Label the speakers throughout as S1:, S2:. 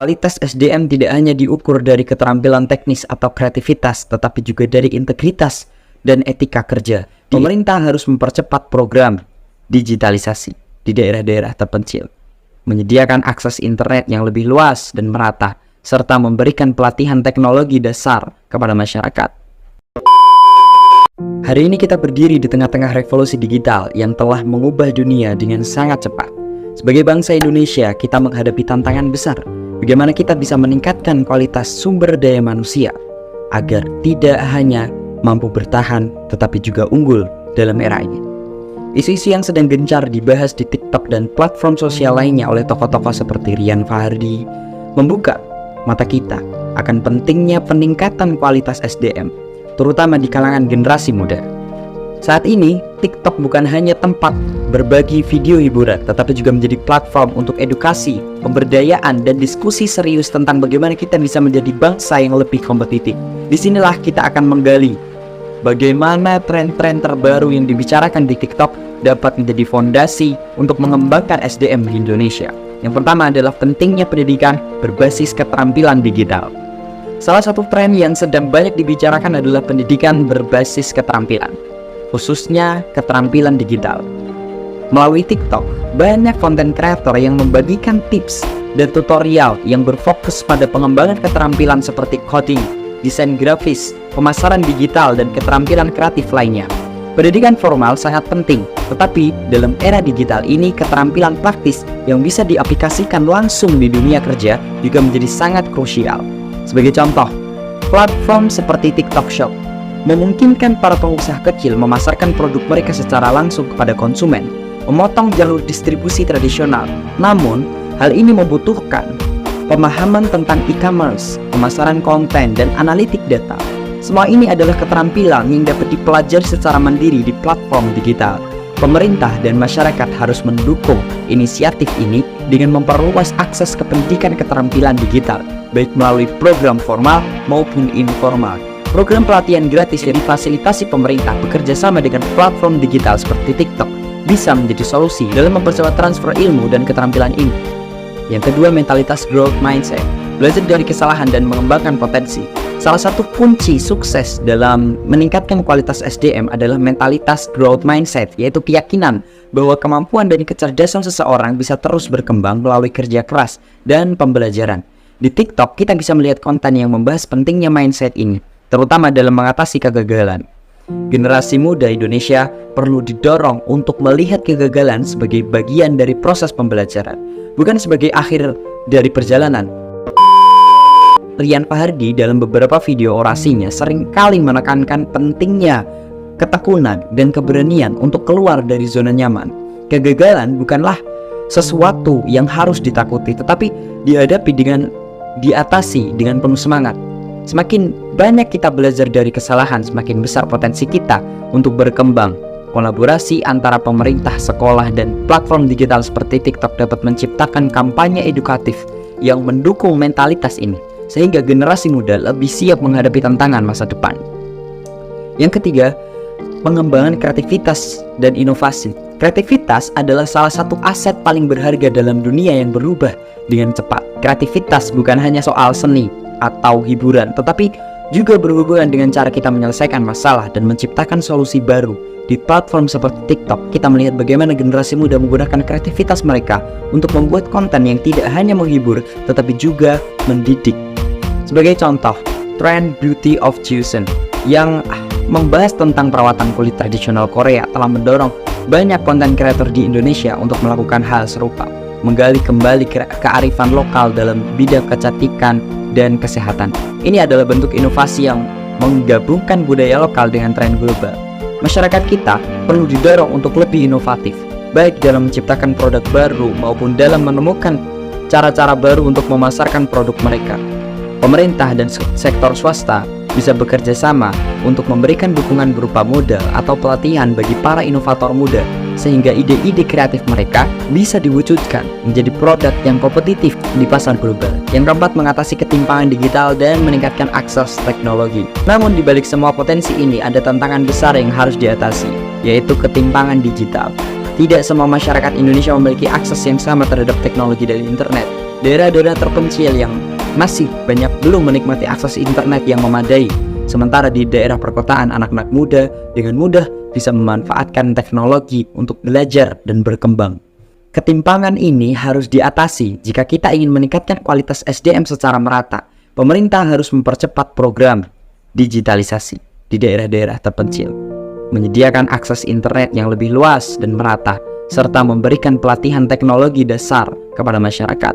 S1: Kualitas SDM tidak hanya diukur dari keterampilan teknis atau kreativitas, tetapi juga dari integritas dan etika kerja. Pemerintah harus mempercepat program digitalisasi di daerah-daerah terpencil, menyediakan akses internet yang lebih luas dan merata, serta memberikan pelatihan teknologi dasar kepada masyarakat. Hari ini kita berdiri di tengah-tengah revolusi digital yang telah mengubah dunia dengan sangat cepat. Sebagai bangsa Indonesia, kita menghadapi tantangan besar. Bagaimana kita bisa meningkatkan kualitas sumber daya manusia agar tidak hanya mampu bertahan, tetapi juga unggul dalam era ini. Isu-isu yang sedang gencar dibahas di TikTok dan platform sosial lainnya oleh tokoh-tokoh seperti Rian Fahardi membuka mata kita akan pentingnya peningkatan kualitas SDM, terutama di kalangan generasi muda. Saat ini, TikTok bukan hanya tempat berbagi video hiburan, tetapi juga menjadi platform untuk edukasi, pemberdayaan, dan diskusi serius tentang bagaimana kita bisa menjadi bangsa yang lebih kompetitif. Disinilah kita akan menggali bagaimana tren-tren terbaru yang dibicarakan di TikTok dapat menjadi fondasi untuk mengembangkan SDM di Indonesia. Yang pertama adalah pentingnya pendidikan berbasis keterampilan digital. Salah satu tren yang sedang banyak dibicarakan adalah pendidikan berbasis keterampilan, khususnya keterampilan digital. Melalui TikTok, banyak konten kreator yang membagikan tips dan tutorial yang berfokus pada pengembangan keterampilan seperti coding, desain grafis, pemasaran digital, dan keterampilan kreatif lainnya. Pendidikan formal sangat penting, tetapi dalam era digital ini keterampilan praktis yang bisa diaplikasikan langsung di dunia kerja juga menjadi sangat krusial. Sebagai contoh, platform seperti TikTok Shop memungkinkan para pengusaha kecil memasarkan produk mereka secara langsung kepada konsumen, memotong jalur distribusi tradisional. Namun, hal ini membutuhkan pemahaman tentang e-commerce, pemasaran konten, dan analitik data. Semua ini adalah keterampilan yang dapat dipelajari secara mandiri di platform digital. Pemerintah dan masyarakat harus mendukung inisiatif ini dengan memperluas akses ke pendidikan keterampilan digital, baik melalui program formal maupun informal. Program pelatihan gratis yang difasilitasi pemerintah bekerja sama dengan platform digital seperti TikTok bisa menjadi solusi dalam mempercepat transfer ilmu dan keterampilan ini. Yang kedua, mentalitas growth mindset. Belajar dari kesalahan dan mengembangkan potensi. Salah satu kunci sukses dalam meningkatkan kualitas SDM adalah mentalitas growth mindset, yaitu keyakinan bahwa kemampuan dan kecerdasan seseorang bisa terus berkembang melalui kerja keras dan pembelajaran. Di TikTok, kita bisa melihat konten yang membahas pentingnya mindset ini, terutama dalam mengatasi kegagalan. Generasi muda Indonesia perlu didorong untuk melihat kegagalan sebagai bagian dari proses pembelajaran, bukan sebagai akhir dari perjalanan. Rian Fahardi dalam beberapa video orasinya seringkali menekankan pentingnya ketekunan dan keberanian untuk keluar dari zona nyaman. Kegagalan bukanlah sesuatu yang harus ditakuti, tetapi diatasi dengan penuh semangat. Semakin banyak kita belajar dari kesalahan, semakin besar potensi kita untuk berkembang. Kolaborasi antara pemerintah, sekolah, dan platform digital seperti TikTok dapat menciptakan kampanye edukatif yang mendukung mentalitas ini, sehingga generasi muda lebih siap menghadapi tantangan masa depan. Yang ketiga, pengembangan kreativitas dan inovasi. Kreativitas adalah salah satu aset paling berharga dalam dunia yang berubah dengan cepat. Kreativitas bukan hanya soal seni atau hiburan, tetapi juga berhubungan dengan cara kita menyelesaikan masalah dan menciptakan solusi baru. Di platform seperti TikTok, kita melihat bagaimana generasi muda menggunakan kreativitas mereka untuk membuat konten yang tidak hanya menghibur, tetapi juga mendidik. Sebagai contoh, tren Beauty of Joseon yang membahas tentang perawatan kulit tradisional Korea telah mendorong banyak konten kreator di Indonesia untuk melakukan hal serupa, menggali kembali kearifan lokal dalam bidang kecantikan dan kesehatan. Ini adalah bentuk inovasi yang menggabungkan budaya lokal dengan tren global. Masyarakat kita perlu didorong untuk lebih inovatif, baik dalam menciptakan produk baru maupun dalam menemukan cara-cara baru untuk memasarkan produk mereka. Pemerintah dan sektor swasta bisa bekerja sama untuk memberikan dukungan berupa modal atau pelatihan bagi para inovator muda, sehingga ide-ide kreatif mereka bisa diwujudkan menjadi produk yang kompetitif di pasar global. Yang keempat, mengatasi ketimpangan digital dan meningkatkan akses teknologi. Namun di balik semua potensi ini ada tantangan besar yang harus diatasi, yaitu ketimpangan digital. Tidak semua masyarakat Indonesia memiliki akses yang sama terhadap teknologi dan internet. daerah-daerah terpencil yang masih banyak belum menikmati akses internet yang memadai. Sementara di daerah perkotaan, anak-anak muda dengan mudah bisa memanfaatkan teknologi untuk belajar dan berkembang. Ketimpangan ini harus diatasi jika kita ingin meningkatkan kualitas SDM secara merata. Pemerintah harus mempercepat program digitalisasi di daerah-daerah terpencil, menyediakan akses internet yang lebih luas dan merata, serta memberikan pelatihan teknologi dasar kepada masyarakat.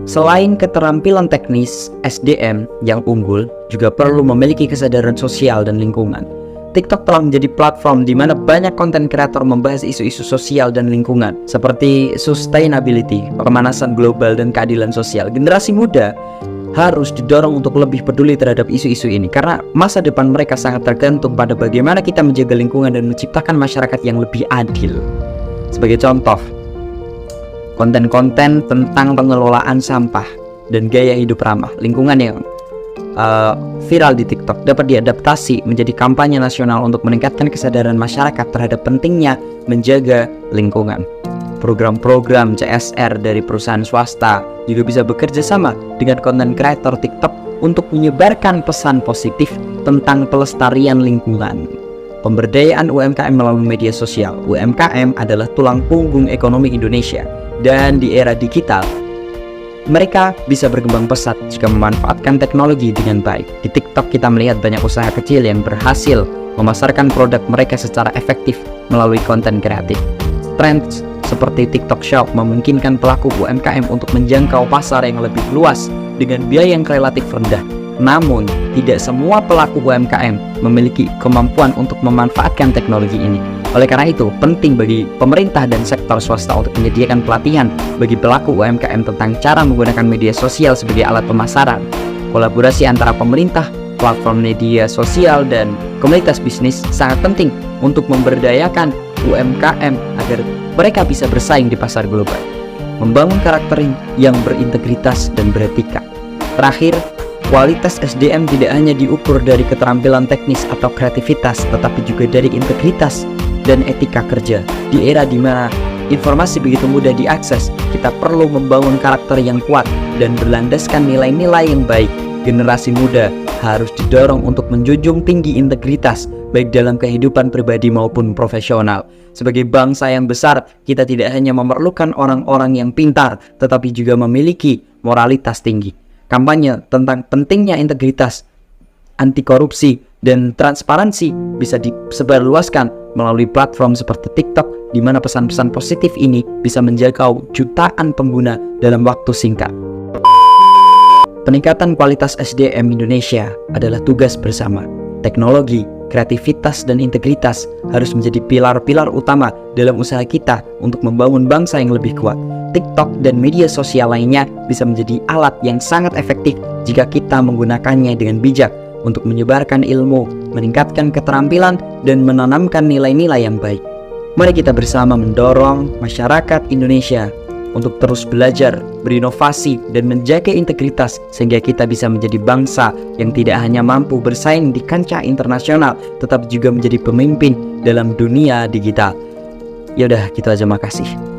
S1: Selain keterampilan teknis, SDM yang unggul juga perlu memiliki kesadaran sosial dan lingkungan. TikTok telah menjadi platform di mana banyak konten kreator membahas isu-isu sosial dan lingkungan seperti sustainability, pemanasan global, dan keadilan sosial. Generasi muda harus didorong untuk lebih peduli terhadap isu-isu ini karena masa depan mereka sangat tergantung pada bagaimana kita menjaga lingkungan dan menciptakan masyarakat yang lebih adil. Sebagai contoh, konten-konten tentang pengelolaan sampah dan gaya hidup ramah lingkungan yang viral di TikTok dapat diadaptasi menjadi kampanye nasional untuk meningkatkan kesadaran masyarakat terhadap pentingnya menjaga lingkungan. Program-program CSR dari perusahaan swasta juga bisa bekerja sama dengan konten kreator TikTok untuk menyebarkan pesan positif tentang pelestarian lingkungan. Pemberdayaan UMKM melalui media sosial. UMKM adalah tulang punggung ekonomi Indonesia, dan di era digital mereka bisa berkembang pesat jika memanfaatkan teknologi dengan baik. Di TikTok kita melihat banyak usaha kecil yang berhasil memasarkan produk mereka secara efektif melalui konten kreatif. Trends seperti TikTok Shop memungkinkan pelaku UMKM untuk menjangkau pasar yang lebih luas dengan biaya yang relatif rendah. Namun, tidak semua pelaku UMKM memiliki kemampuan untuk memanfaatkan teknologi ini. Oleh karena itu, penting bagi pemerintah dan sektor swasta untuk menyediakan pelatihan bagi pelaku UMKM tentang cara menggunakan media sosial sebagai alat pemasaran. Kolaborasi antara pemerintah, platform media sosial, dan komunitas bisnis sangat penting untuk memberdayakan UMKM agar mereka bisa bersaing di pasar global. Membangun karakter yang berintegritas dan beretika. Terakhir, kualitas SDM tidak hanya diukur dari keterampilan teknis atau kreativitas, tetapi juga dari integritas dan etika kerja. Di era di mana informasi begitu mudah diakses, kita perlu membangun karakter yang kuat dan berlandaskan nilai-nilai yang baik. Generasi muda harus didorong untuk menjunjung tinggi integritas, baik dalam kehidupan pribadi maupun profesional. Sebagai bangsa yang besar, kita tidak hanya memerlukan orang-orang yang pintar, tetapi juga memiliki moralitas tinggi. Kampanye tentang pentingnya integritas, anti korupsi, dan transparansi bisa disebarluaskan melalui platform seperti TikTok, di mana pesan-pesan positif ini bisa menjangkau jutaan pengguna dalam waktu singkat. Peningkatan kualitas SDM Indonesia adalah tugas bersama. Teknologi, kreativitas, dan integritas harus menjadi pilar-pilar utama dalam usaha kita untuk membangun bangsa yang lebih kuat. TikTok dan media sosial lainnya bisa menjadi alat yang sangat efektif jika kita menggunakannya dengan bijak untuk menyebarkan ilmu, meningkatkan keterampilan, dan menanamkan nilai-nilai yang baik. Mari kita bersama mendorong masyarakat Indonesia untuk terus belajar, berinovasi, dan menjaga integritas sehingga kita bisa menjadi bangsa yang tidak hanya mampu bersaing di kancah internasional, tetapi juga menjadi pemimpin dalam dunia digital. Yaudah, gitu aja, makasih.